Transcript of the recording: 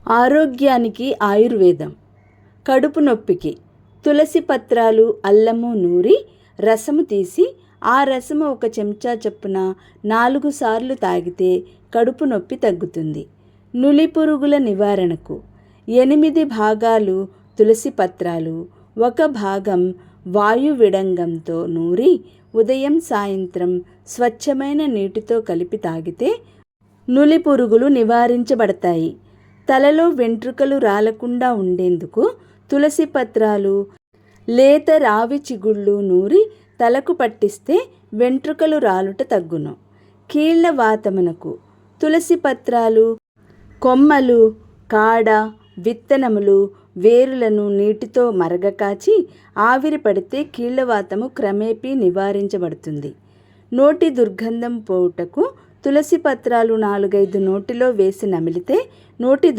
ఆరోగ్యానికి ఆయుర్వేదం. కడుపు నొప్పికి తులసి పత్రాలు, అల్లము నూరి రసము తీసి ఆ రసము 1 చెంచా చొప్పున 4 సార్లు తాగితే కడుపు నొప్పి తగ్గుతుంది. నులి పురుగుల నివారణకు 8 భాగాలు తులసి పత్రాలు, 1 భాగం వాయు విడంగంతో నూరి ఉదయం సాయంత్రం స్వచ్ఛమైన నీటితో కలిపి తాగితే నులి పురుగులు నివారించబడతాయి. తలలో వెంట్రుకలు రాలకుండా ఉండేందుకు తులసి పత్రాలు, లేత రావి చిగుళ్ళు నూరి తలకు పట్టిస్తే వెంట్రుకలు రాలుట తగ్గును. కీళ్ల వాతమునకు తులసి పత్రాలు, కొమ్మలు, కాడ, విత్తనములు, వేరులను నీటితో మరగకాచి ఆవిరి పడితే కీళ్లవాతము క్రమేపీ నివారించబడుతుంది. నోటి దుర్గంధం పోవుటకు తులసి పత్రాలు 4-5 నోటిలో వేసి నమిలితే నోటి